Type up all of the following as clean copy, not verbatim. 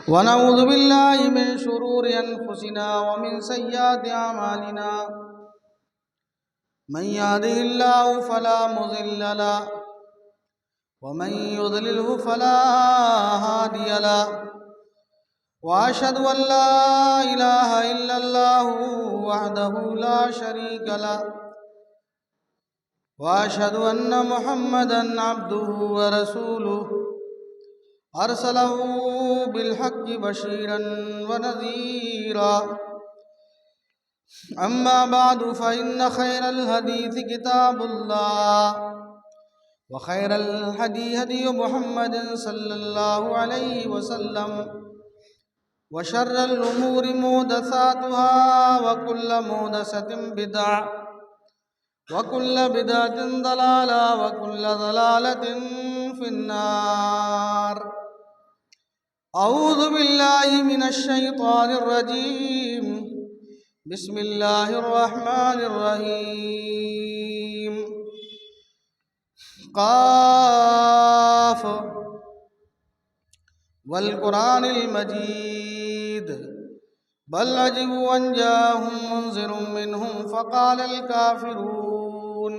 ونعوذ بالله من شرور أنفسنا ومن سيئات أعمالنا من يهده الله فلا مضل له ومن يضلله فلا هادي له وأشهد أن لا إله إلا الله وحده لا شريك له وأشهد أن محمدا عبده ورسوله أرسله بالحق بشيرا ونذيرا أما بعد فإن خير الحديث كتاب الله وخير الهدي هدي محمد صلى الله عليه وسلم وشر الأمور محدثاتها وكل محدثة بدعة وكل بدعة ضلالة وكل ضلالة في النار. أعوذ بالله من الشيطان الرجيم. بسم الله الرحمن الرحيم. قاف والقرآن المجيد بل عجبوا أن جاءهم منذر منهم فقال الكافرون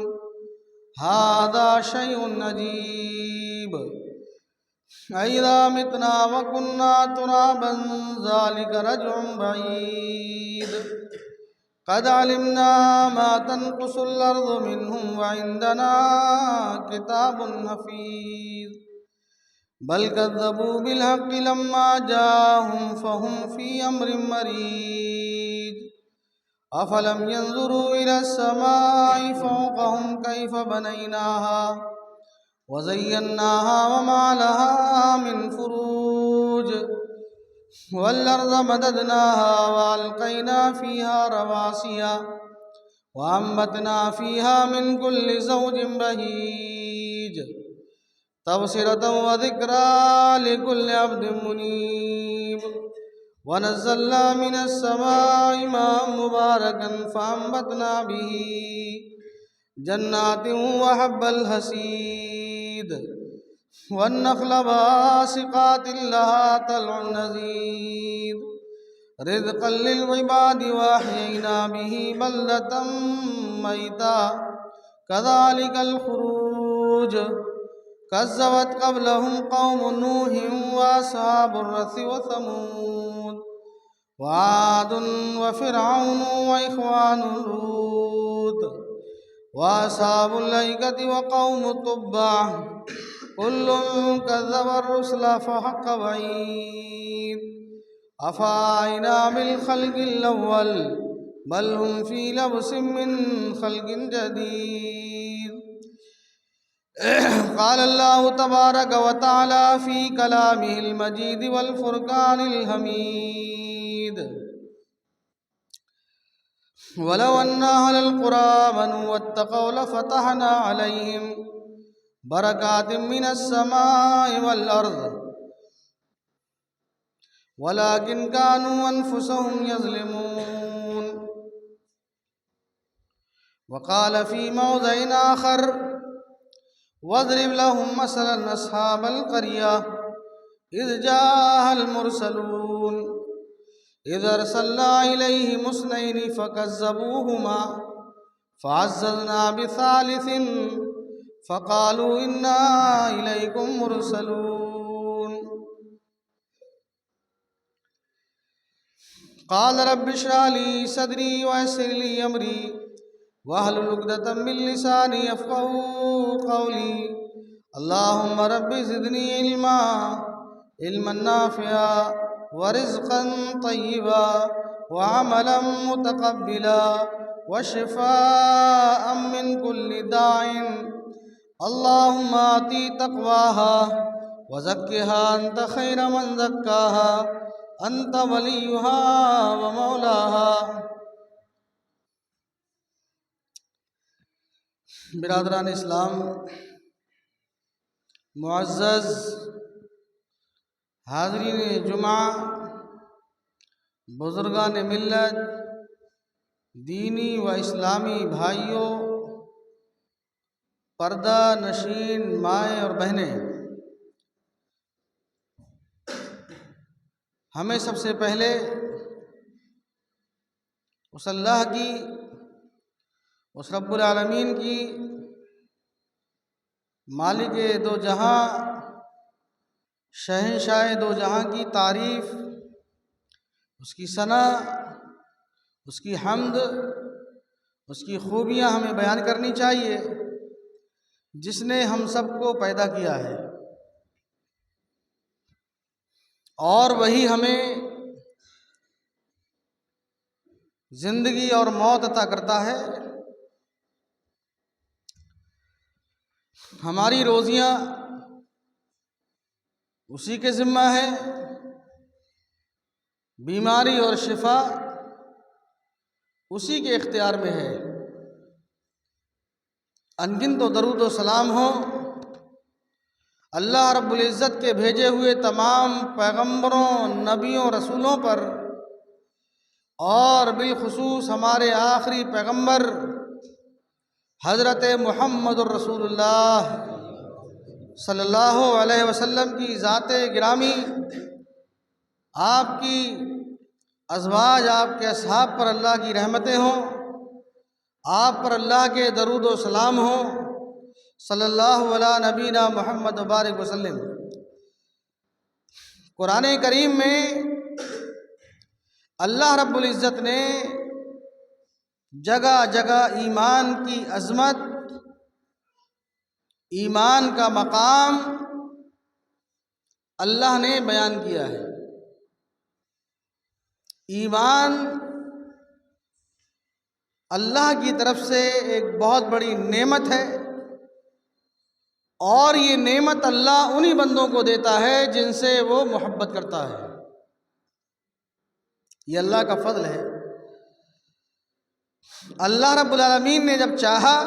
هذا شيء عجيب أإذا متنا وكنا ترابا ذلك رجع بعيد قد علمنا ما تنقص الأرض منهم وعندنا كتاب حفيظ بل كذبوا بالحق لما جاءهم فهم في أمر مريج أفلم ينظروا إلى السماء فوقهم كيف بنيناها وزيناها وما لها من فروج والأرض مددناها وألقينا فيها رواسي وأنبتنا فيها من كل زوج بهيج تبصرة وذكرى لكل عبد منيب ونزلنا من السماء ماء مباركا فأنبتنا به جنات وحب الحصيد والنخل باسقات لها طلع نضيد رزقا للعباد وأحيينا به بلدة ميتا كذلك الخروج كذبت قبلهم قوم نوح وأصحاب الرث وثمود وعاد وفرعون وإخوان لوط وأصحاب الأيكة وقوم تبع كل كذب الرسل فحق وعيد أفعينا بالخلق الأول بل هم في لبس من خلق جديد. قال الله تبارك وتعالى في كلامه المجيد والفرقان الحميد ولو أن أهل القرى آمنوا واتقوا لفتحنا عليهم بركات من السماء والأرض ولكن كانوا أنفسهم يظلمون. وقال في موضع آخر واضرب لهم مثلا أصحاب القرية إذ جاءها المرسلون إذ أرسلنا إليهم اثنين فكذبوهما فعززنا بثالث فقالوا إنا إليكم مرسلون. قال رب اشرح لي صدري ويسر لي أمري واحلل عقدة من لساني يفقهوا قولي. اللهم رب زدني علما نافعا ورزقا طيبا وعملا متقبلا وشفاء من كل داء. اللهم آتي تقواها وزكها أنت خير من زكاها أنت وليها ومولاها. برادران اسلام، معزز حاضرین جمعہ، بزرگان ملت، دینی و اسلامی بھائیوں، پردہ نشین مائیں اور بہنیں، ہمیں سب سے پہلے اس اللہ کی، اس رب العالمین کی، مالک دو جہاں، شہنشاہ دو جہاں کی تعریف، اس کی ثنا، اس کی حمد، اس کی خوبیاں ہمیں بیان کرنی چاہیے، جس نے ہم سب کو پیدا کیا ہے اور وہی ہمیں زندگی اور موت عطا کرتا ہے۔ ہماری روزیاں اسی کے ذمہ ہے، بیماری اور شفا اسی کے اختیار میں ہے۔ انگن تو درود و سلام ہو اللہ رب العزت کے بھیجے ہوئے تمام پیغمبروں، نبیوں، رسولوں پر، اور بالخصوص ہمارے آخری پیغمبر حضرت محمد الرسول اللہ صلی اللہ علیہ وسلم کی ذات گرامی، آپ کی ازواج، آپ کے اصحاب پر اللہ کی رحمتیں ہوں، آپ پر اللہ کے درود و سلام ہوں، صلی اللہ علیہ نبینا محمد وبارک وسلم۔ قرآن کریم میں اللہ رب العزت نے جگہ جگہ ایمان کی عظمت، ایمان کا مقام اللہ نے بیان کیا ہے۔ ایمان اللہ کی طرف سے ایک بہت بڑی نعمت ہے، اور یہ نعمت اللہ انہی بندوں کو دیتا ہے جن سے وہ محبت کرتا ہے۔ یہ اللہ کا فضل ہے۔ اللہ رب العالمین نے جب چاہا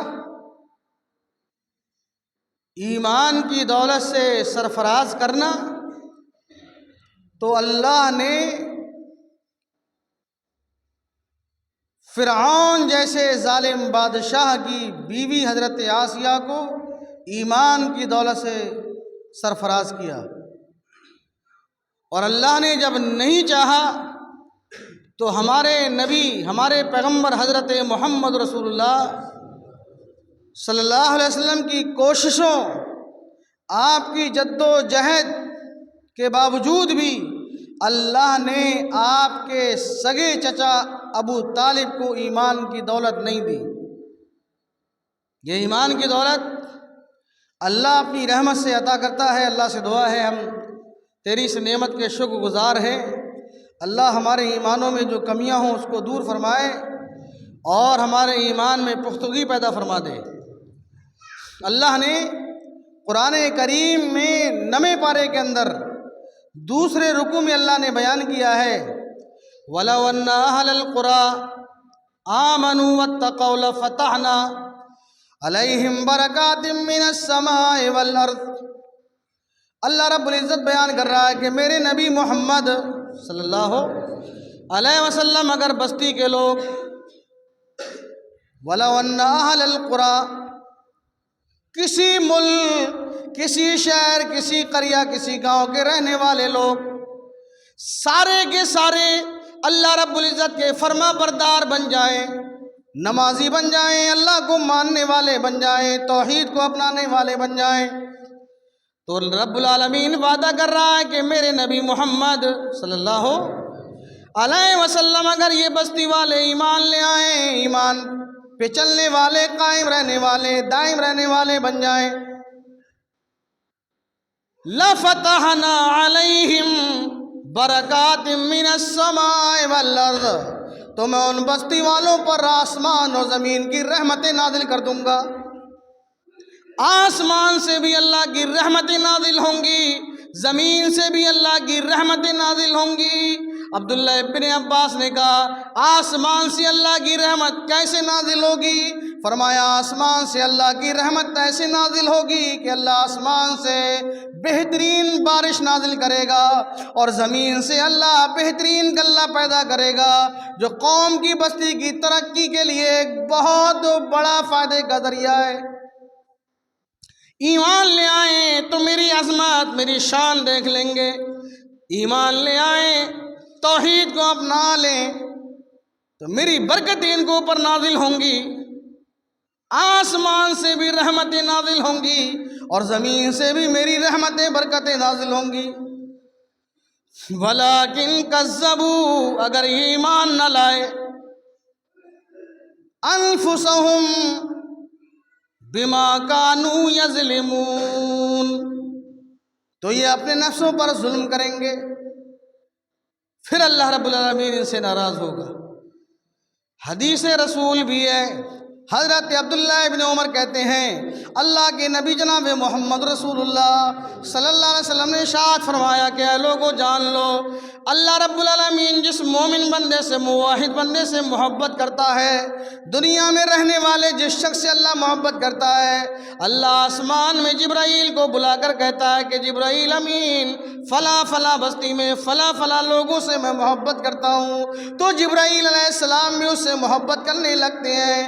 ایمان کی دولت سے سرفراز کرنا، تو اللہ نے فرعون جیسے ظالم بادشاہ کی بیوی حضرت آسیہ کو ایمان کی دولت سے سرفراز کیا، اور اللہ نے جب نہیں چاہا تو ہمارے نبی، ہمارے پیغمبر حضرت محمد رسول اللہ صلی اللہ علیہ وسلم کی کوششوں، آپ کی جد و جہد کے باوجود بھی اللہ نے آپ کے سگے چچا ابو طالب کو ایمان کی دولت نہیں دی۔ یہ ایمان کی دولت اللہ اپنی رحمت سے عطا کرتا ہے۔ اللہ سے دعا ہے ہم تیری اس نعمت کے شکر گزار ہیں۔ اللہ ہمارے ایمانوں میں جو کمیاں ہوں اس کو دور فرمائے اور ہمارے ایمان میں پختگی پیدا فرما دے۔ اللہ نے قرآن کریم میں 9 پارے کے اندر دوسرے رکوع میں اللہ نے بیان کیا ہے وَلَوْ أَنَّ أَهْلَ الْقُرَىٰ آمَنُوا وَاتَّقَوْا لَفَتَحْنَا عَلَيْهِمْ بَرَكَاتٍ مِّنَ السَّمَاءِ وَالْأَرْضِ۔ اللہ رب العزت بیان کر رہا ہے کہ میرے نبی محمد صلی اللہ علیہ وسلم اگر بستی کے لوگ، وَلَوْ أَنَّ أَهْلَ الْقُرَىٰ، کسی ملک، کسی شہر، کسی قریہ، کسی گاؤں کے رہنے والے لوگ سارے کے سارے اللہ رب العزت کے فرما بردار بن جائیں، نمازی بن جائیں، اللہ کو ماننے والے بن جائیں، توحید کو اپنانے والے بن جائیں، تو رب العالمین وعدہ کر رہا ہے کہ میرے نبی محمد صلی اللہ علیہ وسلم اگر یہ بستی والے ایمان لے آئیں، ایمان پہ چلنے والے، قائم رہنے والے، دائم رہنے والے بن جائیں، لَفَتَحْنَا عَلَيْهِمْ بَرَكَاتٍ مِّنَ السَّمَاءِ وَالْأَرْضِ، تو میں ان بستی والوں پر آسمان و زمین کی رحمتیں نازل کر دوں گا۔ آسمان سے بھی اللہ کی رحمتیں نازل ہوں گی، زمین سے بھی اللہ کی رحمتیں نازل ہوں گی۔ عبداللہ ابن عباس نے کہا آسمان سے اللہ کی رحمت کیسے نازل ہوگی؟ فرمایا آسمان سے اللہ کی رحمت ایسے نازل ہوگی کہ اللہ آسمان سے بہترین بارش نازل کرے گا، اور زمین سے اللہ بہترین غلہ پیدا کرے گا، جو قوم کی بستی کی ترقی کے لیے ایک بہت بڑا فائدے کا ذریعہ ہے۔ ایمان لے آئیں تو میری عظمت، میری شان دیکھ لیں گے۔ ایمان لے آئیں، توحید کو اپنا لیں، تو میری برکتیں ان کے اوپر نازل ہوں گی، آسمان سے بھی رحمتیں نازل ہوں گی اور زمین سے بھی میری رحمتیں برکتیں نازل ہوں گی۔ ولیکن کذبوا، اگر یہ ایمان نہ لائے، انفسہم بما کانوا یظلمون، تو یہ اپنے نفسوں پر ظلم کریں گے، پھر اللہ رب العالمین ان سے ناراض ہوگا۔ حدیث رسول بھی ہے، حضرت عبداللہ ابن عمر کہتے ہیں اللہ کے نبی جناب محمد رسول اللہ صلی اللہ علیہ وسلم نے ارشاد فرمایا کہ اے لوگو جان لو، اللہ رب العالمین جس مومن بندے سے، موحد بندے سے محبت کرتا ہے، دنیا میں رہنے والے جس شخص سے اللہ محبت کرتا ہے، اللہ آسمان میں جبرائیل کو بلا کر کہتا ہے کہ جبرائیل امین، فلاں فلاں بستی میں فلاں فلاں لوگوں سے میں محبت کرتا ہوں، تو جبرائیل علیہ السلام بھی اس سے محبت کرنے لگتے ہیں۔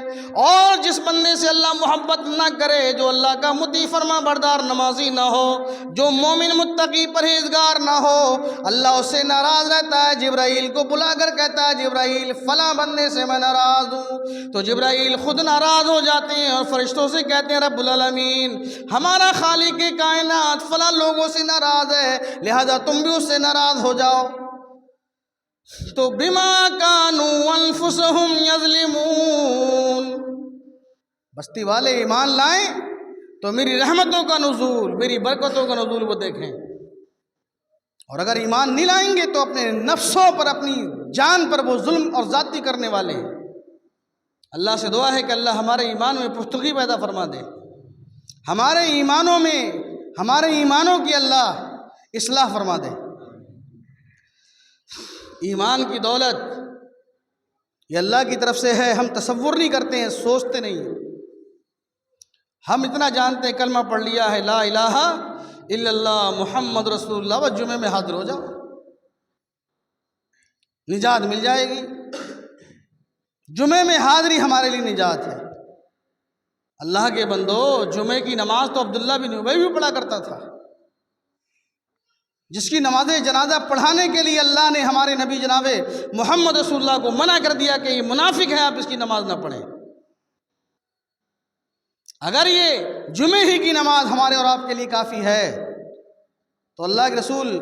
اور جس بندے سے اللہ محبت نہ کرے، جو اللہ کا مطیع فرما بردار نمازی نہ ہو، جو مومن متقی پرہیزگار نہ ہو، اللہ اس سے ناراض رہتا ہے، جبرائیل کو بلا کر کہتا ہے جبرائیل فلاں بندے سے میں ناراض ہوں، تو جبرائیل خود ناراض ہو جاتے ہیں اور فرشتوں سے کہتے ہیں رب العالمین ہمارا خالق کائنات فلاں لوگوں سے ناراض ہے، لہذا تم بھی اس سے ناراض ہو جاؤ۔ تو بما کانوا انفسہم یظلمون، بستی والے ایمان لائیں تو میری رحمتوں کا نزول، میری برکتوں کا نزول وہ دیکھیں، اور اگر ایمان نہیں لائیں گے تو اپنے نفسوں پر، اپنی جان پر وہ ظلم اور زیادتی کرنے والے ہیں۔ اللہ سے دعا ہے کہ اللہ ہمارے ایمان میں پختگی پیدا فرما دے، ہمارے ایمانوں میں، ہمارے ایمانوں کی اللہ اصلاح فرما دے۔ ایمان کی دولت یہ اللہ کی طرف سے ہے، ہم تصور نہیں کرتے ہیں، سوچتے نہیں ہیں۔ ہم اتنا جانتے ہیں کلمہ پڑھ لیا ہے لا الہ الا اللہ محمد رسول اللہ، بس جمعے میں حاضر ہو جاؤ، نجات مل جائے گی۔ جمعے میں حاضری ہمارے لیے نجات ہے۔ اللہ کے بندو، جمعے کی نماز تو عبداللہ بن ابی بھی پڑھا کرتا تھا، جس کی نماز جنازہ پڑھانے کے لیے اللہ نے ہمارے نبی جناب محمد رسول اللہ کو منع کر دیا کہ یہ منافق ہے، آپ اس کی نماز نہ پڑھیں۔ اگر یہ جمعے ہی کی نماز ہمارے اور آپ کے لیے کافی ہے تو اللہ کے رسول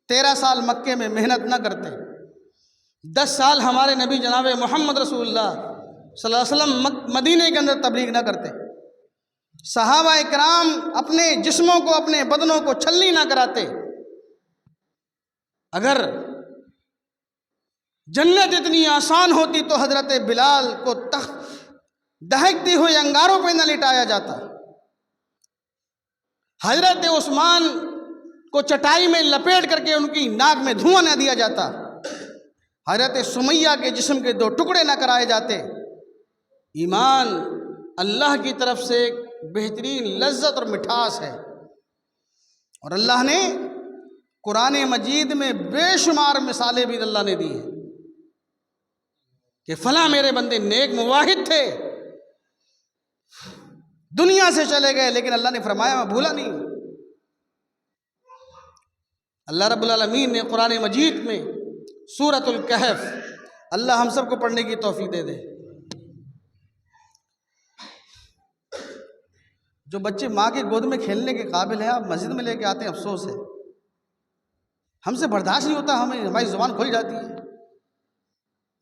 13 سال مکے میں محنت نہ کرتے، 10 سال ہمارے نبی جناب محمد رسول اللہ صلی اللہ علیہ وسلم مدینے کے اندر تبلیغ نہ کرتے، صحابہ کرام اپنے جسموں کو، اپنے بدنوں کو چھلنی نہ کراتے۔ اگر جنت اتنی آسان ہوتی تو حضرت بلال کو دہکتے ہوئے انگاروں پہ نہ لٹایا جاتا، حضرت عثمان کو چٹائی میں لپیٹ کر کے ان کی ناک میں دھواں نہ دیا جاتا، حضرت سمیہ کے جسم کے 2 ٹکڑے نہ کرائے جاتے۔ ایمان اللہ کی طرف سے ایک بہترین لذت اور مٹھاس ہے، اور اللہ نے قرآن مجید میں بے شمار مثالیں بھی اللہ نے دی ہیں کہ فلاں میرے بندے نیک موحد تھے، دنیا سے چلے گئے، لیکن اللہ نے فرمایا میں بھولا نہیں۔ اللہ رب العالمین نے قرآن مجید میں سورۃ الکہف، اللہ ہم سب کو پڑھنے کی توفیق دے دے۔ جو بچے ماں کی گود میں کھیلنے کے قابل ہیں، آپ مسجد میں لے کے آتے ہیں، افسوس ہے، ہم سے برداشت نہیں ہوتا، ہماری زبان کھل جاتی ہے۔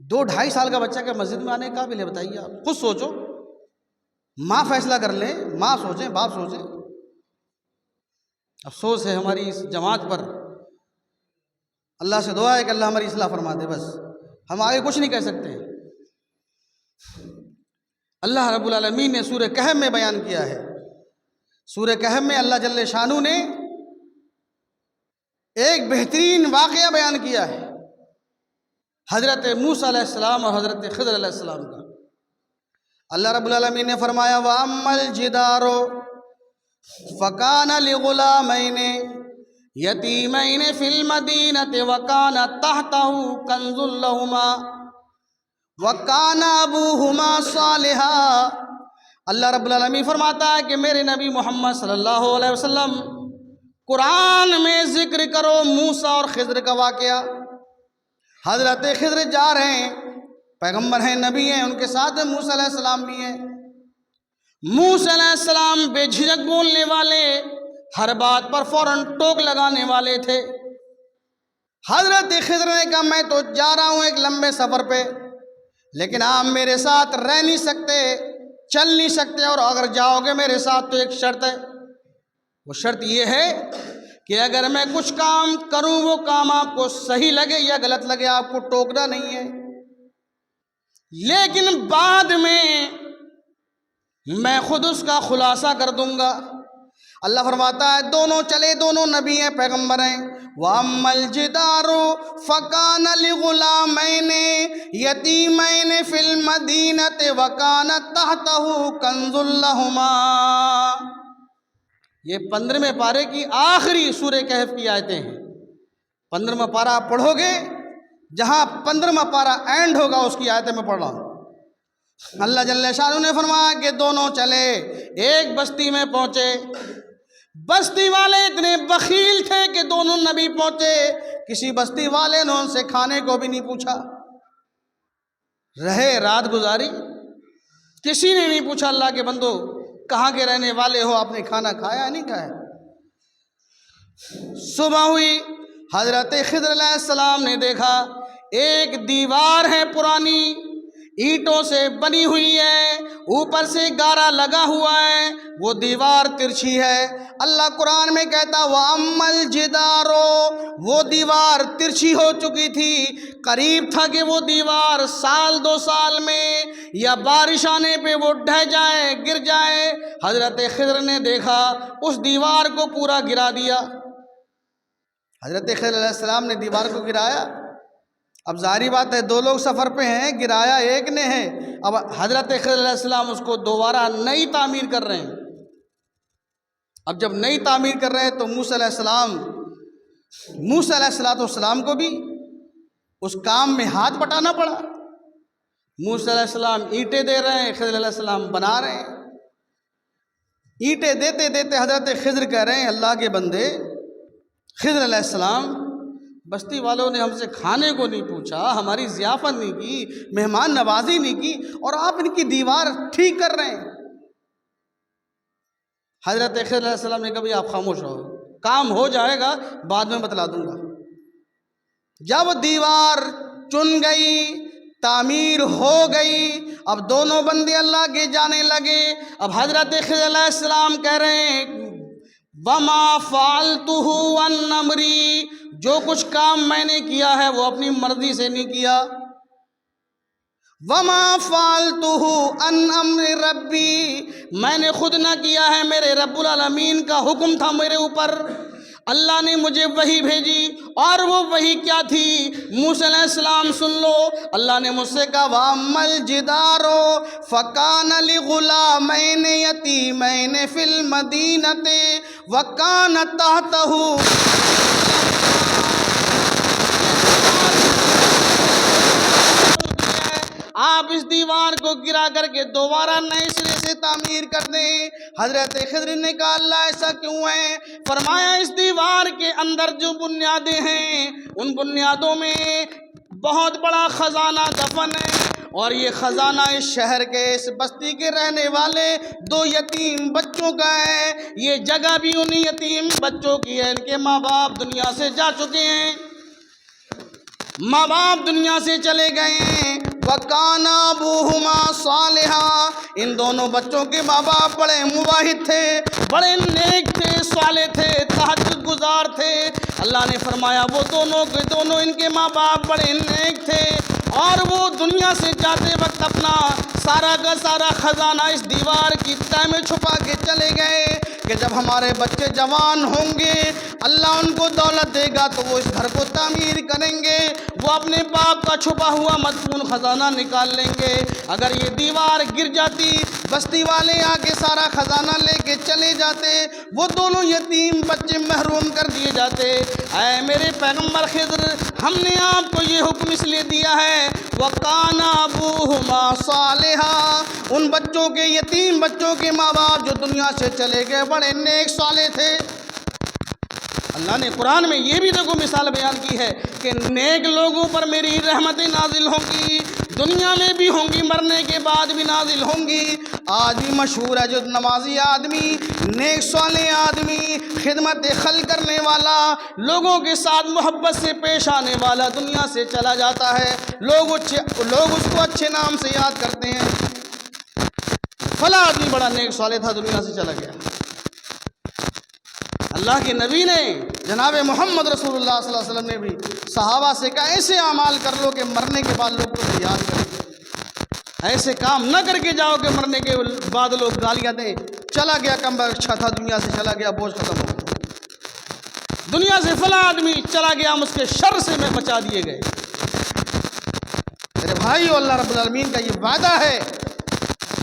2-2.5 سال کا بچہ کیا مسجد میں آنے کے قابل ہے؟ بتائیے، آپ خود سوچو، ماں فیصلہ کر لیں، ماں سوچیں، باپ سوچیں۔ افسوس ہے ہماری اس جماعت پر۔ اللہ سے دعا ہے کہ اللہ ہماری اصلاح فرما دے، بس ہم آگے کچھ نہیں کہہ سکتے۔ اللہ رب العالمین نے سورہ کہف میں بیان کیا ہے، سورہ کہف میں اللہ جل شانہ نے ایک بہترین واقعہ بیان کیا ہے، حضرت موسیٰ علیہ السلام اور حضرت خضر علیہ السلام کا۔ اللہ رب العالمین نے فرمایا وَأَمَّا الْجِدَارُ فَكَانَ لِغُلَامَيْنِ یتیمین فی المدینۃ وکان تحتہ کنز لہما وکان ابوہما صالحا۔ اللہ رب العالمین فرماتا ہے کہ میرے نبی محمد صلی اللہ علیہ وسلم قرآن میں ذکر کرو موسیٰ اور خضر کا واقعہ۔ حضرت خضر جا رہے ہیں، پیغمبر ہیں، نبی ہیں، ان کے ساتھ موسیٰ علیہ السلام بھی ہیں۔ موسیٰ علیہ السلام بے جھجک بولنے والے، ہر بات پر فوراً ٹوک لگانے والے تھے۔ حضرت خضر نے کہا میں تو جا رہا ہوں ایک لمبے سفر پہ، لیکن آپ میرے ساتھ رہ نہیں سکتے، چل نہیں سکتے، اور اگر جاؤ گے میرے ساتھ تو ایک شرط ہے۔ وہ شرط یہ ہے کہ اگر میں کچھ کام کروں وہ کام آپ کو صحیح لگے یا غلط لگے، آپ کو ٹوکنا نہیں ہے، لیکن بعد میں خود اس کا خلاصہ کر دوں گا۔ اللہ فرماتا ہے دونوں چلے، دونوں نبی ہیں، پیغمبر ہیں۔ وَأَمَّا الْجِدَارُ فَكَانَ لِغُلَامَيْنِ يَتِيمَيْنِ فِي الْمَدِينَةِ وَكَانَ تَحْتَهُ كَنْزٌ لَهُمَا۔ یہ 15ویں پارے کی آخری سورہ کہف کی آیتیں ہیں۔ 15واں پارہ آپ پڑھو گے، جہاں 15واں پارہ اینڈ ہوگا اس کی آیتیں میں پڑھ رہا ہوں۔ اللہ جل شانہ نے فرمایا کہ دونوں چلے، ایک بستی میں پہنچے۔ بستی والے اتنے بخیل تھے کہ دونوں نبی پہنچے، کسی بستی والے نے ان سے کھانے کو بھی نہیں پوچھا، رہے رات گزاری، کسی نے نہیں پوچھا اللہ کے بندو کہاں کے رہنے والے ہو، آپ نے کھانا کھایا نہیں کھایا۔ صبح ہوئی، حضرت خضر علیہ السلام نے دیکھا ایک دیوار ہے پرانی، اینٹوں سے بنی ہوئی ہے، اوپر سے گارا لگا ہوا ہے، وہ دیوار ترچھی ہے۔ اللہ قرآن میں کہتا وَأَمَّا الْجِدَارُ، وہ دیوار ترچھی ہو چکی تھی، قریب تھا کہ وہ دیوار سال 2 سال میں یا بارش آنے پہ وہ ڈھہ جائے، گر جائے۔ حضرت خضر نے دیکھا اس دیوار کو پورا گرا دیا۔ حضرت خضر علیہ السلام نے دیوار کو گرایا۔ اب ظاہری بات ہے 2 لوگ سفر پہ ہیں، گرایا ایک نے ہے، اب حضرت خضر علیہ السلام اس کو دوبارہ نئی تعمیر کر رہے ہیں۔ اب جب نئی تعمیر کر رہے ہیں تو موسیٰ علیہ السلام کو بھی اس کام میں ہاتھ بٹانا پڑا۔ موسیٰ علیہ السلام اینٹیں دے رہے ہیں، خضر علیہ السلام بنا رہے ہیں۔ اینٹیں دیتے دیتے حضرت خضر کہہ رہے ہیں اللہ کے بندے، خضر علیہ السلام بستی والوں نے ہم سے کھانے کو نہیں پوچھا، ہماری ضیافت نہیں کی، مہمان نوازی نہیں کی، اور آپ ان کی دیوار ٹھیک کر رہے ہیں۔ حضرت خضر علیہ السلام نے کہا بھی آپ خاموش ہو، کام ہو جائے گا بعد میں بتلا دوں گا۔ جب دیوار چن گئی، تعمیر ہو گئی، اب دونوں بندے اللہ کے جانے لگے۔ اب حضرت خضر علیہ السلام کہہ رہے ہیں وَمَا فَعَلْتُهُ عَنْ أَمْرِي، جو کچھ کام میں نے کیا ہے وہ اپنی مرضی سے نہیں کیا۔ وَمَا فَعَلْتُهُ عَنْ أَمْرِ رَبِّي، میں نے خود نہ کیا ہے، میرے رب العالمین کا حکم تھا میرے اوپر، اللہ نے مجھے وحی بھیجی، اور وہ وحی کیا تھی موسیٰ علیہ السلام سن لو۔ اللہ نے مجھ سے کہا وَأَمَّا الْجِدَارُ فَكَانَ لِغُلَامَيْنِ يَتِيمَيْنِ فِي الْمَدِينَةِ وَكَانَ تَحْتَهُ، آپ اس دیوار کو گرا کر کے دوبارہ نئے سرے سے تعمیر کر دیں۔ حضرت خضر نے کہا اللہ ایسا کیوں ہے؟ فرمایا اس دیوار کے اندر جو بنیادیں ہیں ان بنیادوں میں بہت بڑا خزانہ دفن ہے، اور یہ خزانہ اس شہر کے، اس بستی کے رہنے والے 2 یتیم بچوں کا ہے۔ یہ جگہ بھی انہی یتیم بچوں کی ہے، ان کے ماں باپ دنیا سے جا چکے ہیں، ماں باپ دنیا سے چلے گئے ہیں۔ وَكَانَ أَبُوهُمَا صَالِحًا، ان دونوں بچوں کے ماں باپ بڑے مواحد تھے، بڑے نیک تھے، صالح تھے، تہجد گزار تھے۔ اللہ نے فرمایا وہ دونوں کے دونوں ان کے ماں باپ بڑے نیک تھے، اور وہ دنیا سے جاتے وقت اپنا سارا کا سارا خزانہ اس دیوار کی تہ میں چھپا کے چلے گئے کہ جب ہمارے بچے جوان ہوں گے اللہ ان کو دولت دے گا تو وہ اس گھر کو تعمیر کریں گے، وہ اپنے باپ کا چھپا ہوا مدفون خزانہ نکال لیں گے۔ اگر یہ دیوار گر جاتی، بستی والے آ کے سارا خزانہ لے کے چلے جاتے، وہ دونوں یتیم بچے محروم کر دیے جاتے۔ اے میرے پیغمبر خضر، ہم نے آپ کو یہ حکم اس لیے دیا ہے وَكَانَ أَبُوهُمَا صَالِحًا، ان بچوں کے، یتیم بچوں کے ماں باپ جو دنیا سے چلے گئے بڑے نیک صالح تھے۔ اللہ نے قرآن میں یہ بھی دیکھو مثال بیان کی ہے کہ نیک لوگوں پر میری رحمتیں نازل ہوں گی، دنیا میں بھی ہوں گی، مرنے کے بعد بھی نازل ہوں گی۔ آج بھی مشہور ہے جو نمازی آدمی، نیک صالح آدمی، خدمت خلق کرنے والا، لوگوں کے ساتھ محبت سے پیش آنے والا دنیا سے چلا جاتا ہے، لوگ اس کو اچھے نام سے یاد کرتے ہیں، فلاں آدمی بڑا نیک صالح تھا، دنیا سے چلا گیا۔ اللہ کے نبی نے، جناب محمد رسول اللہ صلی اللہ علیہ وسلم نے بھی صحابہ سے کہا ایسے اعمال کر لو کہ مرنے کے بعد لوگ تمہیں یاد کریں، ایسے کام نہ کر کے جاؤ کہ مرنے کے بعد لوگ گالیاں دیں، چلا گیا کم اچھا تھا، دنیا سے چلا گیا، بوجھ ختم ہو گیا، دنیا سے فلاں آدمی چلا گیا، ہم اس کے شر سے میں بچا دیے گئے۔ میرے بھائیو، اللہ رب العالمین کا یہ وعدہ ہے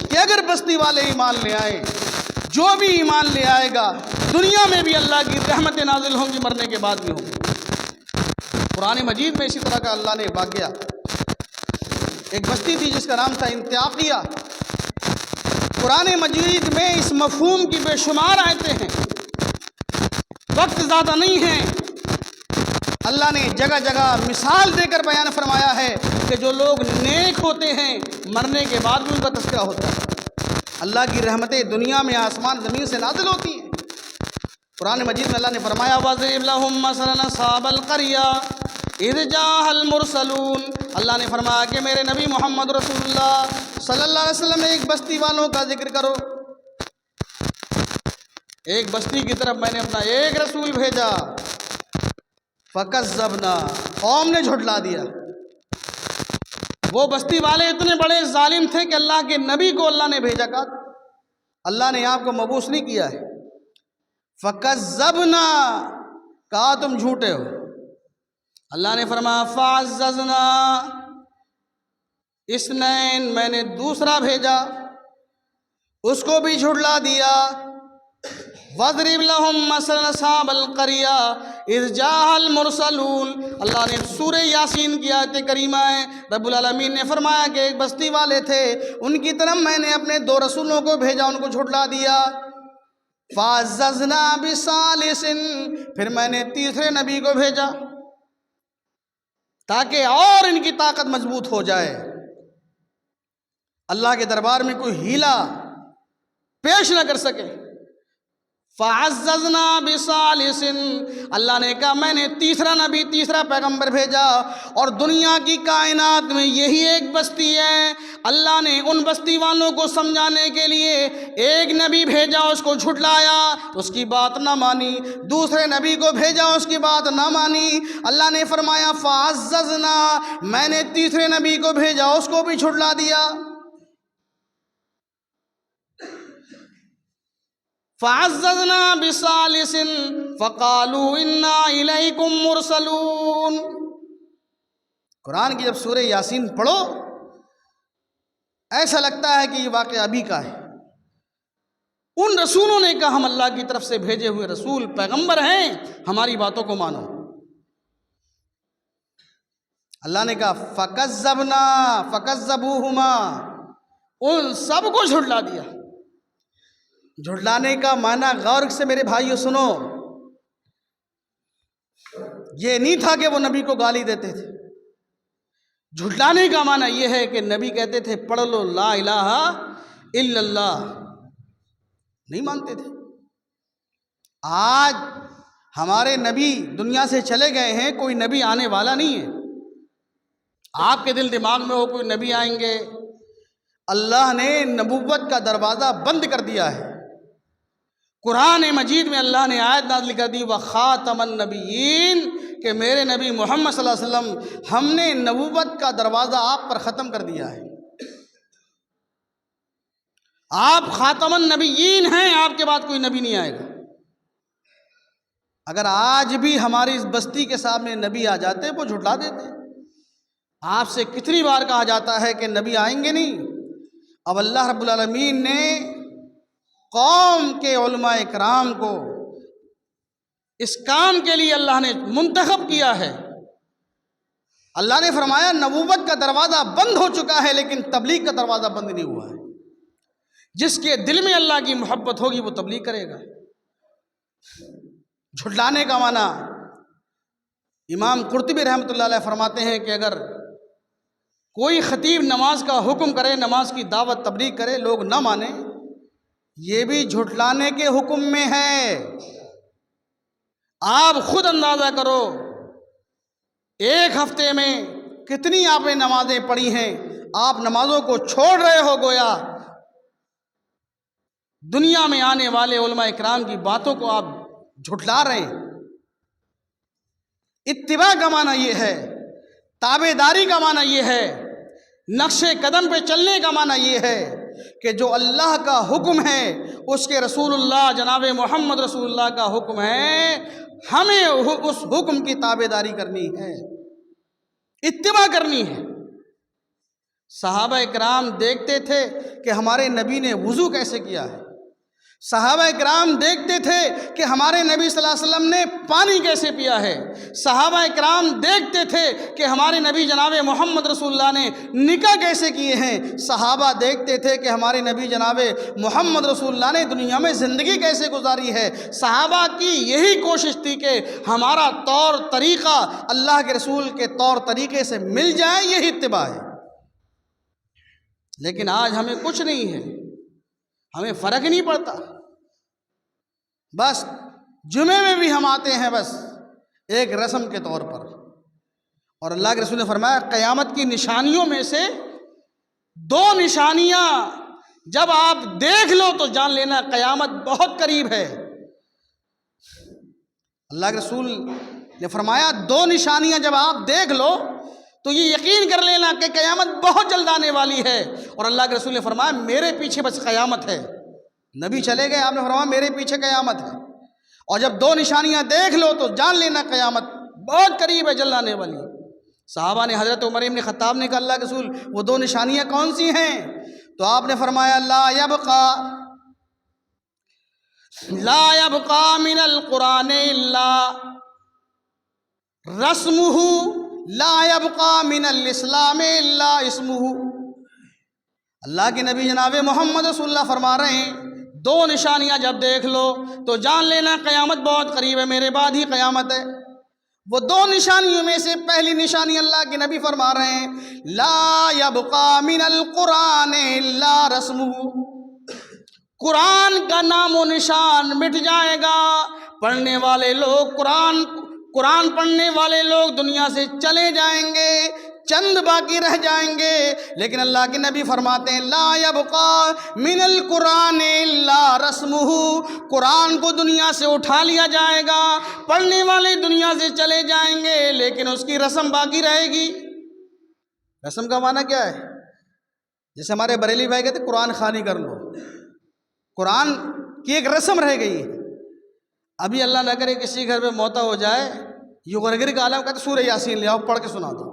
کہ اگر بستی والے ایمان لے آئیں، جو بھی ایمان لے آئے گا دنیا میں بھی اللہ کی رحمتیں نازل ہوں گی، مرنے کے بعد بھی ہوں گی۔ قرآن مجید میں اسی طرح کا اللہ نے واقعہ، ایک بستی تھی جس کا نام تھا انطاکیہ۔ قرآن مجید میں اس مفہوم کی بے شمار آیتیں ہیں، وقت زیادہ نہیں ہے، اللہ نے جگہ جگہ مثال دے کر بیان فرمایا ہے کہ جو لوگ نیک ہوتے ہیں مرنے کے بعد بھی ان کا تذکرہ ہوتا ہے، اللہ کی رحمتیں دنیا میں آسمان زمین سے نازل ہوتی ہیں۔ قرآن مجید میں اللہ نے فرمایا وَضْرِبْ لَهُم مَّثَلًا أَصْحَابَ الْقَرْيَةِ إِذْ جَاءَهَا الْمُرْسَلُونَ۔ اللہ نے فرمایا کہ میرے نبی محمد رسول اللہ صلی اللہ علیہ وسلم ایک بستی والوں کا ذکر کرو۔ ایک بستی کی طرف میں نے اپنا ایک رسول بھیجا، فَكَذَّبْنَا، قوم نے جھٹلا دیا۔ وہ بستی والے اتنے بڑے ظالم تھے کہ اللہ کے نبی کو اللہ نے بھیجا، کہا اللہ نے آپ کو مبعوث نہیں کیا ہے، فَكَذَّبْنَا، کہا تم جھوٹے ہو۔ اللہ نے فرمایا فَعَزَّزْنَا اثنین، میں نے دوسرا بھیجا، اس کو بھی جھٹلا دیا۔ وَاضْرِبْ لَهُم مَّثَلًا أَصْحَابَ الْقَرْيَةِ إِذْ جَاءَهَا الْمُرْسَلُونَ۔ اللہ نے سورہ یاسین کی آیت کریمہ ہے، رب العالمین نے فرمایا کہ ایک بستی والے تھے، ان کی طرف میں نے اپنے دو رسولوں کو بھیجا، ان کو جھٹلا دیا۔ فَعَزَّزْنَا بِثَالِثٍ، پھر میں نے تیسرے نبی کو بھیجا تاکہ اور ان کی طاقت مضبوط ہو جائے، اللہ کے دربار میں کوئی ہیلا پیش نہ کر سکے۔ فَعَزَّزْنَا بِثَالِثٍ، اللہ نے کہا میں نے تیسرا نبی، تیسرا پیغمبر بھیجا، اور دنیا کی کائنات میں یہی ایک بستی ہے، اللہ نے ان بستی والوں کو سمجھانے کے لیے ایک نبی بھیجا، اس کو جھٹلایا، اس کی بات نہ مانی، دوسرے نبی کو بھیجا، اس کی بات نہ مانی، اللہ نے فرمایا فَعَزَّزْنَا، میں نے تیسرے نبی کو بھیجا، اس کو بھی جھٹلا دیا۔ فَعَزَّزْنَا بِثَالِثٍ فَقَالُوا إِنَّا إِلَيْكُمْ مُرْسَلُونَ۔ قرآن کی جب سورہ یاسین پڑھو ایسا لگتا ہے کہ یہ واقعہ ابھی کا ہے۔ ان رسولوں نے کہا ہم اللہ کی طرف سے بھیجے ہوئے رسول پیغمبر ہیں، ہماری باتوں کو مانو۔ اللہ نے کہا فَكَذَّبْنَا فَكَذَّبُوهُمَا، ان سب کو جھٹلا دیا۔ جھٹلانے کا معنی غور سے میرے بھائیو سنو، یہ نہیں تھا کہ وہ نبی کو گالی دیتے تھے۔ جھٹلانے کا معنی یہ ہے کہ نبی کہتے تھے پڑھ لو لا الہ الا اللہ، نہیں مانتے تھے۔ آج ہمارے نبی دنیا سے چلے گئے ہیں، کوئی نبی آنے والا نہیں ہے۔ آپ کے دل دماغ میں ہو کوئی نبی آئیں گے، اللہ نے نبوت کا دروازہ بند کر دیا ہے۔ قرآن مجید میں اللہ نے آیت نازل کر دی وَخَاتَمَ النَّبِيِّينَ، کہ میرے نبی محمد صلی اللہ علیہ وسلم ہم نے نبوت کا دروازہ آپ پر ختم کر دیا ہے، آپ خاتم النبیین ہیں، آپ کے بعد کوئی نبی نہیں آئے گا۔ اگر آج بھی ہماری اس بستی کے سامنے نبی آ جاتے وہ جھٹلا دیتے۔ آپ سے کتنی بار کہا جاتا ہے کہ نبی آئیں گے نہیں، اب اللہ رب العالمین نے قوم کے علماء کرام کو اس کام کے لیے اللہ نے منتخب کیا ہے۔ اللہ نے فرمایا نبوت کا دروازہ بند ہو چکا ہے لیکن تبلیغ کا دروازہ بند نہیں ہوا ہے۔ جس کے دل میں اللہ کی محبت ہوگی وہ تبلیغ کرے گا۔ جھٹلانے کا معنی امام قرطبی رحمۃ اللہ علیہ فرماتے ہیں کہ اگر کوئی خطیب نماز کا حکم کرے، نماز کی دعوت تبلیغ کرے، لوگ نہ مانیں، یہ بھی جھٹلانے کے حکم میں ہے۔ آپ خود اندازہ کرو ایک ہفتے میں کتنی آپ نے نمازیں پڑھی ہیں، آپ نمازوں کو چھوڑ رہے ہو، گویا دنیا میں آنے والے علماء اکرام کی باتوں کو آپ جھٹلا رہے ہیں۔ اتباع کا معنی یہ ہے، تابع داری کا معنی یہ ہے، نقش قدم پہ چلنے کا معنی یہ ہے کہ جو اللہ کا حکم ہے، اس کے رسول اللہ جناب محمد رسول اللہ کا حکم ہے، ہمیں اس حکم کی تابع داری کرنی ہے، اتباع کرنی ہے۔ صحابہ اکرام دیکھتے تھے کہ ہمارے نبی نے وضو کیسے کیا ہے، صحابہ اکرام دیکھتے تھے کہ ہمارے نبی صلی اللہ علیہ وسلم نے پانی کیسے پیا ہے، صحابہ اکرام دیکھتے تھے کہ ہمارے نبی جناب محمد رسول اللہ نے نکاح کیسے کیے ہیں، صحابہ دیکھتے تھے کہ ہمارے نبی جناب محمد رسول اللہ نے دنیا میں زندگی کیسے گزاری ہے۔ صحابہ کی یہی کوشش تھی کہ ہمارا طور طریقہ اللہ کے رسول کے طور طریقے سے مل جائے، یہی اتباع ہے۔ لیکن آج ہمیں کچھ نہیں ہے، ہمیں فرق نہیں پڑتا، بس جمعے میں بھی ہم آتے ہیں بس ایک رسم کے طور پر۔ اور اللہ کے رسول نے فرمایا قیامت کی نشانیوں میں سے 2 نشانیاں جب آپ دیکھ لو تو جان لینا قیامت بہت قریب ہے۔ اللہ کے رسول نے فرمایا 2 نشانیاں جب آپ دیکھ لو تو یہ یقین کر لینا کہ قیامت بہت جلد آنے والی ہے۔ اور اللہ کے رسول نے فرمایا میرے پیچھے بس قیامت ہے۔ نبی چلے گئے، آپ نے فرمایا میرے پیچھے قیامت ہے، اور جب 2 نشانیاں دیکھ لو تو جان لینا قیامت بہت قریب ہے، جلد آنے والی ہے۔ صحابہ نے حضرت عمر بن خطاب نے کہا اللہ کے رسول وہ 2 نشانیاں کون سی ہیں؟ تو آپ نے فرمایا لا يبقى من القرآن الا رسمه لا يبقى من الاسلام الا اسمه۔ اللہ کے نبی جناب محمد رسول اللہ فرما رہے ہیں 2 نشانیاں جب دیکھ لو تو جان لینا قیامت بہت قریب ہے، میرے بعد ہی قیامت ہے۔ وہ 2 نشانیوں میں سے پہلی نشانی اللہ کے نبی فرما رہے ہیں لا يبقى من القرآن الا رسمه، قرآن کا نام و نشان مٹ جائے گا، پڑھنے والے لوگ قرآن پڑھنے والے لوگ دنیا سے چلے جائیں گے، چند باقی رہ جائیں گے، لیکن اللہ کے نبی فرماتے ہیں لا يبقى من القرآن الا رسمه، قرآن کو دنیا سے اٹھا لیا جائے گا، پڑھنے والے دنیا سے چلے جائیں گے، لیکن اس کی رسم باقی رہے گی۔ رسم کا معنی کیا ہے؟ جیسے ہمارے بریلی بھائی کہتے قرآن خوانی کر لو، قرآن کی ایک رسم رہ گئی ہے۔ ابھی اللہ نہ کرے کسی گھر میں موتا ہو جائے، یوں گرگر کا عالم کہتے سورہ یاسین لے آؤ پڑھ کے سنا دو،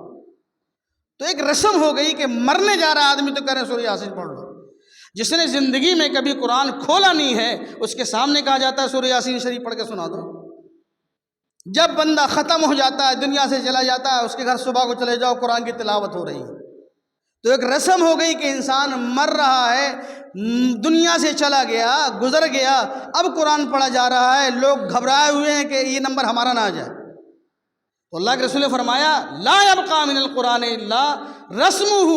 تو ایک رسم ہو گئی کہ مرنے جا رہا آدمی تو کہہ رہے سورہ یاسین پڑھ لو۔ جس نے زندگی میں کبھی قرآن کھولا نہیں ہے اس کے سامنے کہا جاتا ہے سورہ یاسین شریف پڑھ کے سنا دو۔ جب بندہ ختم ہو جاتا ہے، دنیا سے چلا جاتا ہے، اس کے گھر صبح کو چلے جاؤ قرآن کی تلاوت ہو رہی ہے۔ تو ایک رسم ہو گئی کہ انسان مر رہا ہے، دنیا سے چلا گیا، گزر گیا، اب قرآن پڑھا جا رہا ہے، لوگ گھبرائے ہوئے ہیں کہ یہ نمبر ہمارا نہ آ جائے۔ تو اللہ کے رسول نے فرمایا لا يبقى من القرآن الا رسمه،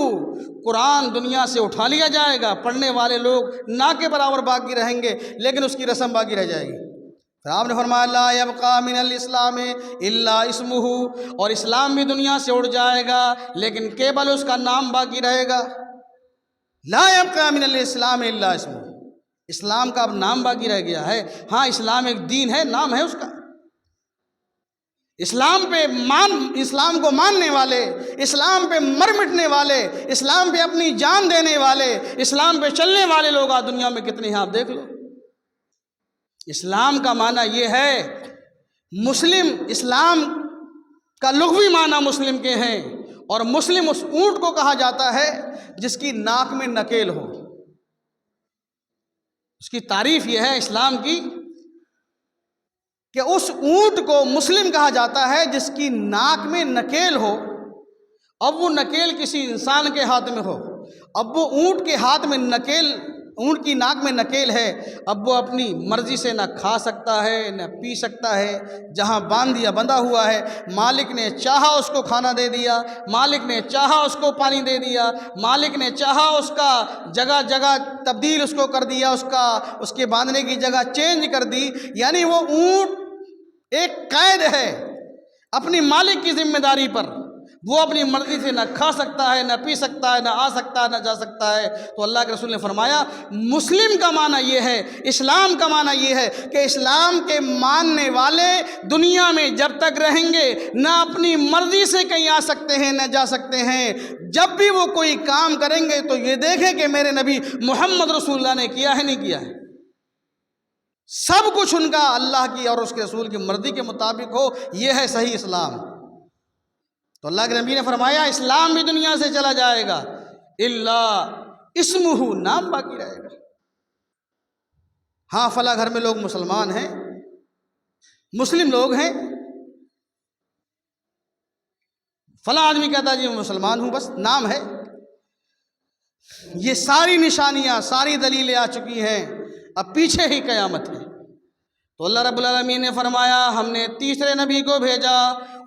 قرآن دنیا سے اٹھا لیا جائے گا، پڑھنے والے لوگ نہ کے برابر باقی رہیں گے، لیکن اس کی رسم باقی رہ جائے گی۔ پھر آپ نے فرمایا لا يبقى من الاسلام الا اسمه، اور اسلام بھی دنیا سے اڑ جائے گا لیکن کیبل اس کا نام باقی رہے گا۔ لا يبقى من الاسلام الا اسمه، اسلام کا اب نام باقی رہ گیا ہے۔ ہاں اسلام ایک دین ہے، نام ہے اس کا، اسلام کو ماننے والے، اسلام پہ مر مٹنے والے، اسلام پہ اپنی جان دینے والے، اسلام پہ چلنے والے لوگ آج دنیا میں کتنے ہیں آپ دیکھ لو۔ اسلام کا معنی یہ ہے مسلم، اسلام کا لغوی معنی مسلم کے ہیں، اور مسلم اس اونٹ کو کہا جاتا ہے جس کی ناک میں نکیل ہو۔ اس کی تعریف یہ ہے اسلام کی کہ اس اونٹ کو مسلم کہا جاتا ہے جس کی ناک میں نکیل ہو، اب وہ نکیل کسی انسان کے ہاتھ میں ہو، اب وہ اونٹ کے ہاتھ میں نکیل اونٹ کی ناک میں نکیل ہے، اب وہ اپنی مرضی سے نہ کھا سکتا ہے نہ پی سکتا ہے، جہاں باندھ دیا بندھا ہوا ہے۔ مالک نے چاہا اس کو کھانا دے دیا، مالک نے چاہا اس کو پانی دے دیا، مالک نے چاہا اس کا جگہ جگہ تبدیل اس کو کر دیا، اس کے باندھنے کی جگہ چینج کر دی۔ یعنی وہ اونٹ ایک قید ہے اپنی مالک کی ذمہ داری پر، وہ اپنی مرضی سے نہ کھا سکتا ہے نہ پی سکتا ہے نہ آ سکتا ہے نہ جا سکتا ہے۔ تو اللہ کے رسول نے فرمایا مسلم کا معنی یہ ہے، اسلام کا معنی یہ ہے کہ اسلام کے ماننے والے دنیا میں جب تک رہیں گے نہ اپنی مرضی سے کہیں آ سکتے ہیں نہ جا سکتے ہیں، جب بھی وہ کوئی کام کریں گے تو یہ دیکھیں کہ میرے نبی محمد رسول اللہ نے کیا ہے نہیں کیا ہے، سب کچھ ان کا اللہ کی اور اس کے رسول کی مرضی کے مطابق ہو، یہ ہے صحیح اسلام۔ تو اللہ کے نبی نے فرمایا اسلام بھی دنیا سے چلا جائے گا الا اسمہ، نام باقی رہے گا۔ ہاں فلاں گھر میں لوگ مسلمان ہیں، مسلم لوگ ہیں، فلاں آدمی کہتا ہے جی میں مسلمان ہوں، بس نام ہے۔ یہ ساری نشانیاں ساری دلیلیں آ چکی ہیں، اب پیچھے ہی قیامت ہے۔ تو اللہ رب العالمین نے فرمایا ہم نے تیسرے نبی کو بھیجا،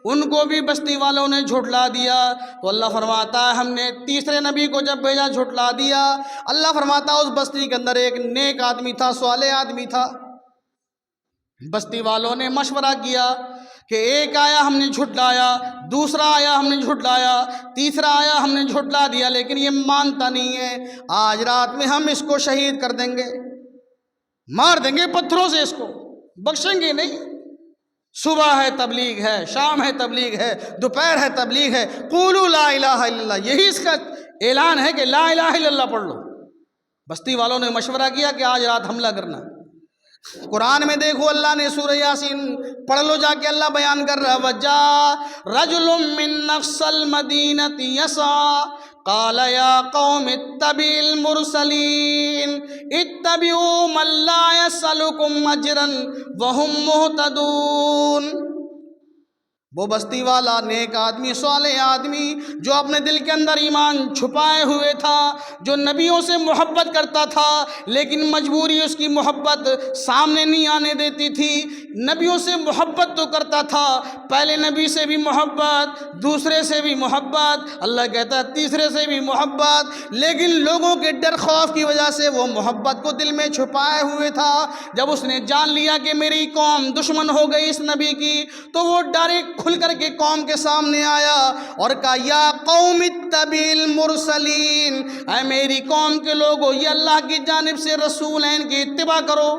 ان کو بھی بستی والوں نے جھٹلا دیا۔ تو اللہ فرماتا ہے ہم نے تیسرے نبی کو جب بھیجا جھٹلا دیا۔ اللہ فرماتا اس بستی کے اندر ایک نیک آدمی تھا، صالح آدمی تھا۔ بستی والوں نے مشورہ کیا کہ ایک آیا ہم نے جھٹلایا، دوسرا آیا ہم نے جھٹلایا، تیسرا آیا ہم نے جھٹلا دیا، لیکن یہ مانتا نہیں ہے، آج رات میں ہم اس کو شہید کر دیں گے، مار دیں گے پتھروں سے، اس کو بخشیں گے نہیں۔ صبح ہے تبلیغ ہے، شام ہے تبلیغ ہے، دوپہر ہے تبلیغ ہے، قولوا لا الہ الا اللہ، یہی اس کا اعلان ہے کہ لا الہ الا اللہ پڑھ لو۔ بستی والوں نے مشورہ کیا کہ آج رات حملہ کرنا۔ قرآن میں دیکھو اللہ نے سورہ یاسین پڑھ لو جا کے، اللہ بیان کر رہا وَجَاءَ رَجُلٌ مِّن أَقْصَى الْمَدِينَةِ يَسْعَىٰ قال يا قوم اتبعوا المرسلين اتبعوا من لا يسألكم أجرا وهم مهتدون۔ وہ بستی والا نیک آدمی، صالح آدمی جو اپنے دل کے اندر ایمان چھپائے ہوئے تھا، جو نبیوں سے محبت کرتا تھا لیکن مجبوری اس کی محبت سامنے نہیں آنے دیتی تھی۔ نبیوں سے محبت تو کرتا تھا، پہلے نبی سے بھی محبت، دوسرے سے بھی محبت، اللہ کہتا ہے تیسرے سے بھی محبت، لیکن لوگوں کے ڈر خوف کی وجہ سے وہ محبت کو دل میں چھپائے ہوئے تھا۔ جب اس نے جان لیا کہ میری قوم دشمن ہو گئی اس نبی کی، تو وہ ڈائریکٹ کھل کر کے قوم کے سامنے آیا اور کہا یا قوم اتبعوا المرسلین، اے میری قوم کے لوگو یہ اللہ کی جانب سے رسول ہیں، ان کی اتباع کرو۔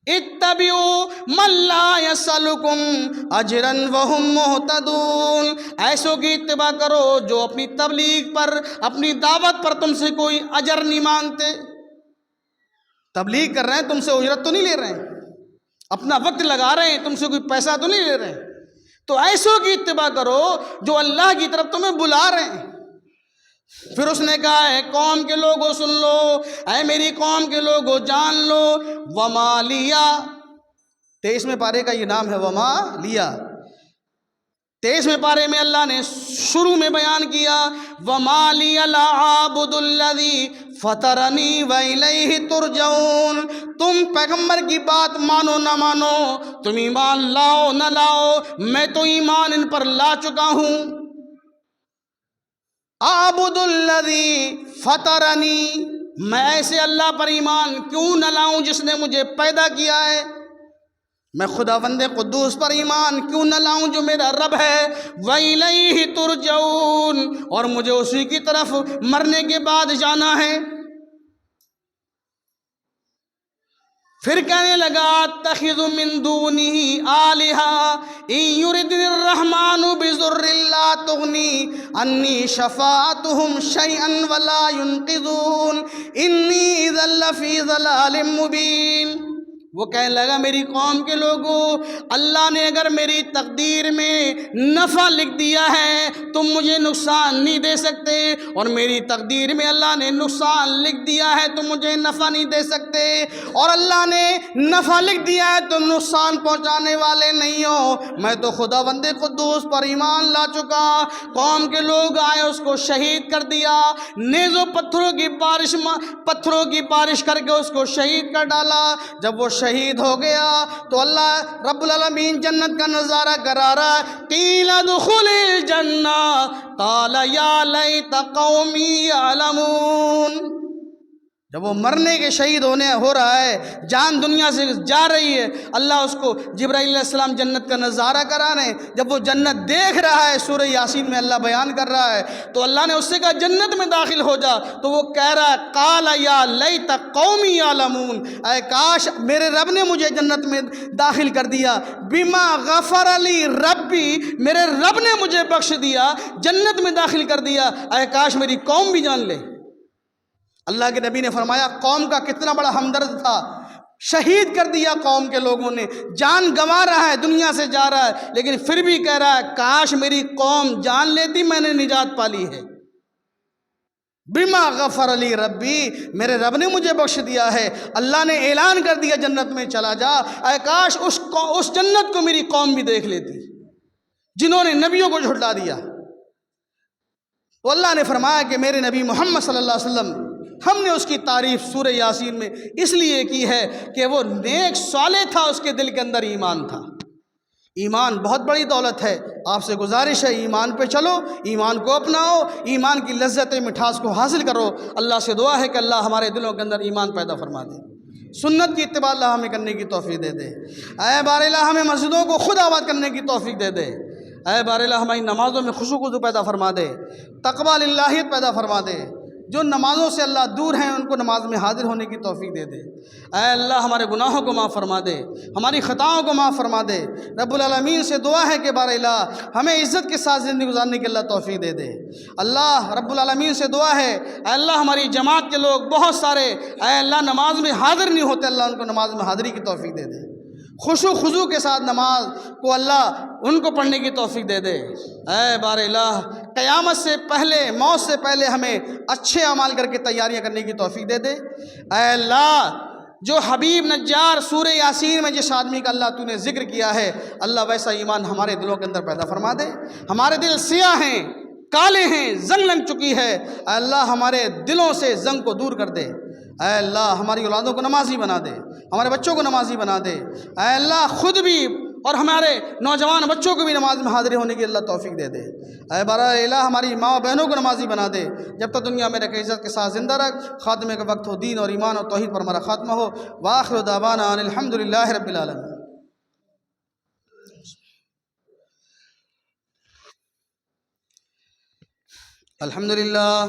اتبعوا من لا يسألكم اجرا وهم مهتدون، ایسوں کی اتباع کرو جو اپنی تبلیغ پر، اپنی دعوت پر تم سے کوئی اجر نہیں مانگتے۔ تبلیغ کر رہے ہیں، تم سے اجرت تو نہیں لے رہے ہیں، اپنا وقت لگا رہے ہیں، تم سے کوئی پیسہ تو نہیں لے رہے ہیں، تو ایسوں کی اتباع کرو جو اللہ کی طرف تمہیں بلا رہے ہیں۔ پھر اس نے کہا اے قوم کے لوگوں سن لو، اے میری قوم کے لوگوں جان لو، وما لیا، 23ویں پارے کا یہ نام ہے وما لیا۔ 23ویں پارے میں اللہ نے شروع میں بیان کیا وما لی لا اعبد الذی فطرنی والیہ ترجعون، تم پیغمبر کی بات مانو نہ مانو، تم ایمان لاؤ نہ لاؤ، میں تو ایمان ان پر لا چکا ہوں۔ اعبد الذی فطرنی، میں ایسے اللہ پر ایمان کیوں نہ لاؤں جس نے مجھے پیدا کیا ہے، میں خداوند قدوس پر ایمان کیوں نہ لاؤں جو میرا رب ہے، وَإِلَيْهِ تُرْجَعُونَ، اور مجھے اسی کی طرف مرنے کے بعد جانا ہے۔ پھر کہنے لگا اتخذ من دونہ آلہہ ان یردنی الرحمن بضر لا تغنی انی شفاعتہم شیئا ولا ینقذون انی اذا لفی ضلال مبین۔ وہ کہنے لگا میری قوم کے لوگوں، اللہ نے اگر میری تقدیر میں نفع لکھ دیا ہے تم مجھے نقصان نہیں دے سکتے، اور میری تقدیر میں اللہ نے نقصان لکھ دیا ہے تم مجھے نفع نہیں دے سکتے، اور اللہ نے نفع لکھ دیا ہے تم نقصان پہنچانے والے نہیں ہو، میں تو خداوند قدوس پر ایمان لا چکا۔ قوم کے لوگ آئے، اس کو شہید کر دیا، نیزوں پتھروں کی بارش کر کے اس کو شہید کر ڈالا۔ جب وہ شہید ہو گیا تو اللہ رب العالمین جنت کا نظارہ کرا رہا ہے، قیل ادخل الجنہ قال یا لیت قومی یعلمون۔ جب وہ مرنے کے شہید ہو رہا ہے، جان دنیا سے جا رہی ہے، اللہ اس کو جبرائیل علیہ السلام جنت کا نظارہ کرانے، جب وہ جنت دیکھ رہا ہے، سورہ یاسین میں اللہ بیان کر رہا ہے، تو اللہ نے اس سے کہا جنت میں داخل ہو جا، تو وہ کہہ رہا ہے قال یا لیت قومی یعلمون، اے کاش میرے رب نے مجھے جنت میں داخل کر دیا، بما غفر لی ربی، میرے رب نے مجھے بخش دیا، جنت میں داخل کر دیا، اے کاش میری قوم بھی جان لے۔ اللہ کے نبی نے فرمایا قوم کا کتنا بڑا ہمدرد تھا، شہید کر دیا قوم کے لوگوں نے، جان گنوا رہا ہے، دنیا سے جا رہا ہے، لیکن پھر بھی کہہ رہا ہے کاش میری قوم جان لیتی، میں نے نجات پالی ہے۔ بما غفر لی ربی، میرے رب نے مجھے بخش دیا ہے، اللہ نے اعلان کر دیا جنت میں چلا جا، اے کاش اس جنت کو میری قوم بھی دیکھ لیتی جنہوں نے نبیوں کو جھٹلا دیا۔ تو اللہ نے فرمایا کہ میرے نبی محمد صلی اللہ علیہ وسلم، ہم نے اس کی تعریف سورہ یاسین میں اس لیے کی ہے کہ وہ نیک صالح تھا، اس کے دل کے اندر ایمان تھا۔ ایمان بہت بڑی دولت ہے، آپ سے گزارش ہے ایمان پہ چلو، ایمان کو اپناؤ، ایمان کی لذت مٹھاس کو حاصل کرو۔ اللہ سے دعا ہے کہ اللہ ہمارے دلوں کے اندر ایمان پیدا فرما دے، سنت کی اتباع اللہ ہمیں کرنے کی توفیق دے دے، اے بار الہ ہمیں مسجدوں کو خود آباد کرنے کی توفیق دے دے، اے بار الہ ہماری نمازوں میں خشوع و خضوع پیدا فرما دے، تقویٰ للہیت پیدا فرما دے، جو نمازوں سے اللہ دور ہیں ان کو نماز میں حاضر ہونے کی توفیق دے دے، اے اللہ ہمارے گناہوں کو معاف فرما دے، ہماری خطاؤں کو معاف فرما دے۔ رب العالمین سے دعا ہے کہ بار الہ ہمیں عزت کے ساتھ زندگی گزارنے کی اللہ توفیق دے دے۔ اللہ رب العالمین سے دعا ہے اے اللہ ہماری جماعت کے لوگ بہت سارے اے اللہ نماز میں حاضر نہیں ہوتے، اللہ ان کو نماز میں حاضری کی توفیق دے دے، خشوع خضوع کے ساتھ نماز کو اللہ ان کو پڑھنے کی توفیق دے دے۔ اے بار الہ قیامت سے پہلے، موت سے پہلے ہمیں اچھے اعمال کر کے تیاریاں کرنے کی توفیق دے دے۔ اے اللہ جو حبیب نجار سورہ یاسین میں جس آدمی کا اللہ تو نے ذکر کیا ہے، اللہ ویسا ایمان ہمارے دلوں کے اندر پیدا فرما دے۔ ہمارے دل سیاہ ہیں، کالے ہیں، زنگ لگ چکی ہے، اے اللہ ہمارے دلوں سے زنگ کو دور کر دے۔ اے اللہ ہماری اولادوں کو نمازی بنا دے، ہمارے بچوں کو نمازی بنا دے، اے اللہ خود بھی اور ہمارے نوجوان بچوں کو بھی نماز میں حاضر ہونے کی اللہ توفیق دے دے۔ اے بار الہ ہماری ماں و بہنوں کو نمازی بنا دے، جب تک دنیا میں رکھ عزت کے ساتھ زندہ رکھ، خاتمے کا وقت ہو دین اور ایمان اور توحید پر ہمارا خاتمہ ہو۔ وآخر دعوانا ان الحمدللہ رب العالمین۔ الحمدللہ